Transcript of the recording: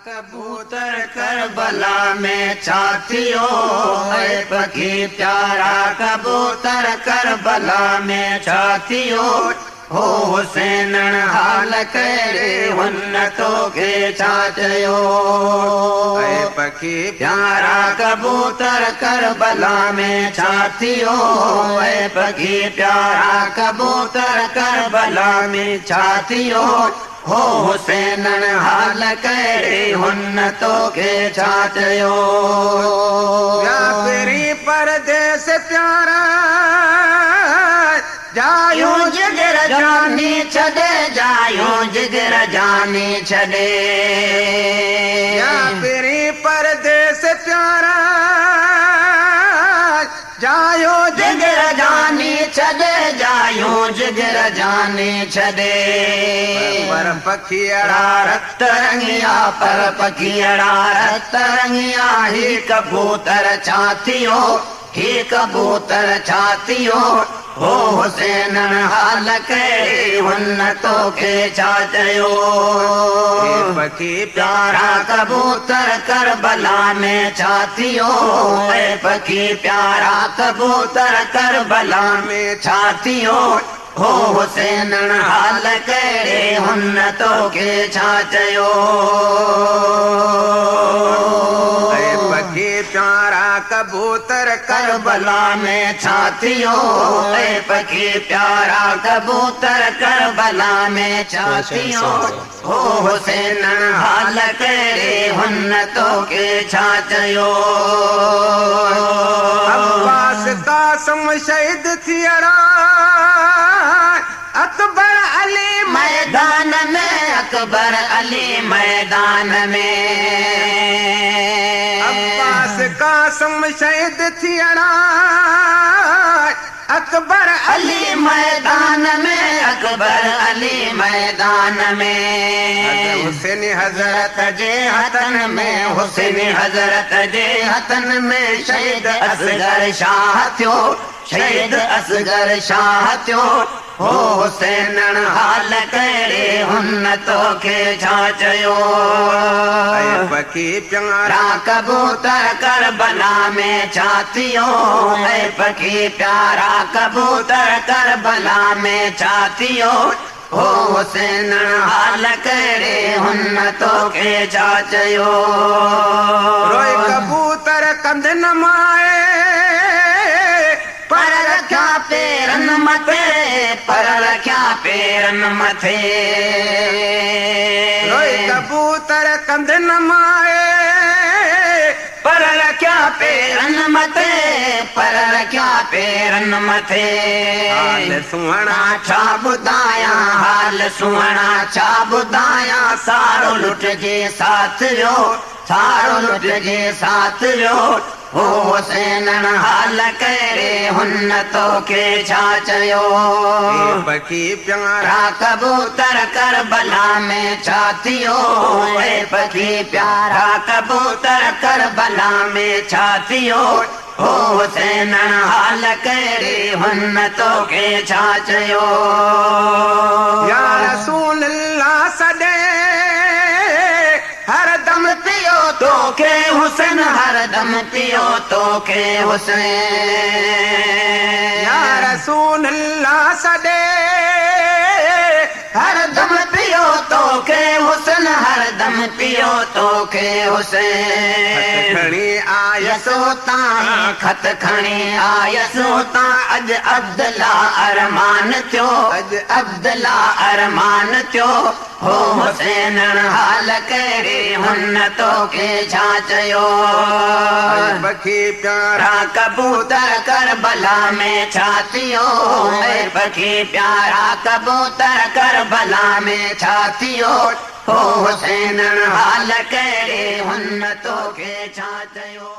कबूतर करबला में छा थियो ऐ पखी प्यारा कबूतर करबला में छा थियो हो हुसैन हाल कहिड़े हुन तोखे छा चयो ऐ पखी प्यारा कबूतर करबला में छा थियो ऐ पखी प्यारा कबूतर करबला में छा थियो हो हुसैन हाल कहिड़े हुन तोखे छा चयो तेरी परदेस प्यारा जायूं जिगर जानी छॾे जायूं जिगर जानी छॾे तेरी परदेस प्यारा जायूं जिगर जानी छॾे जायूं जिगर जानी छॾे पर पखियड़ा रत रंगिया पर पखियड़ा रत रंगिया ही कबूतर छा थियो ही कबूतर छा थियो हो हुसैन हाल कहिड़े हुन तोखे छा चयो पखी प्यारा कबूतर करबला में छा थियो ऐ पखी प्यारा कबूतर करबला में छा थियो हो हुसैन हाल कहिड़े हुन तोखे छा चयो पखी प्यारा कबूतर करबला में छा थियो ऐ पखी प्यारा कबूतर करबला में छा थियो हो हुसैन हाल कहिड़े हुन तोखे छा चयो अब्बास कासिम शहीद थियड़ा अकबर अली मैदान में अकबर अली मैदान में अब्बास कासिम शहीद थियड़ा अकबर अली मैदान में अकबर अली मैदान में हुसैन हजरत जे हथन में हुसैन हजरत जे हथन में शहीद असगर शाह थियो शहीद असगर शाह थियो हो हुसैन हाल कहिड़े हुन तोखे छा चयो पखी प्यारा कबूतर करबला में छा थियो ऐ पखी प्यारा कबूतर करबला में छा थियो हो हुसैन हाल कहिड़े हुन तोखे छा चयो रोए कबूतर कंध न माए पर रखिया पेरन मथे पर रखिया पेरन मथे रोए कबूतर कंध न माए पर रखिया पेरन मथे पर रखिया पेरन मथे हाल सुहणा छा ॿुधायां हाल सुहणा छा ॿुधायां सारो लुट जे साथ वियो सारो लुट जे साथ वियो हो हुसैन हाल कहिड़े हुन तोखे छा चयो पखी प्यारा कबूतर करबला में छा थियो ऐ पखी प्यारा कबूतर करबला में छा थियो हो हुसैन हाल कहिड़े हुन तोखे छा चयो या रसूल अल्लाह सॾे हरदम पियो तोखे हुसैन हरदम पियो तोखे हुसैन या रसूल अल्लाह सॾे हरदम पियो तोखे हुसैन हरदम पियो तोखे हुसैन खणी आयसो तां खत खणी आयसो तां अॼु अब्दुल्ला अरमान थियो अॼु अब्दुल्ला अरमान थियो हो हुसैन हाल कहिड़े हुन तोखे छा चयो पखी प्यारा कबूतर करबला में छा थियो ऐ पखी प्यारा कबूतर करबला में छा थियो हो हुसैन हाल कहिड़े हुन तोखे छा चयो।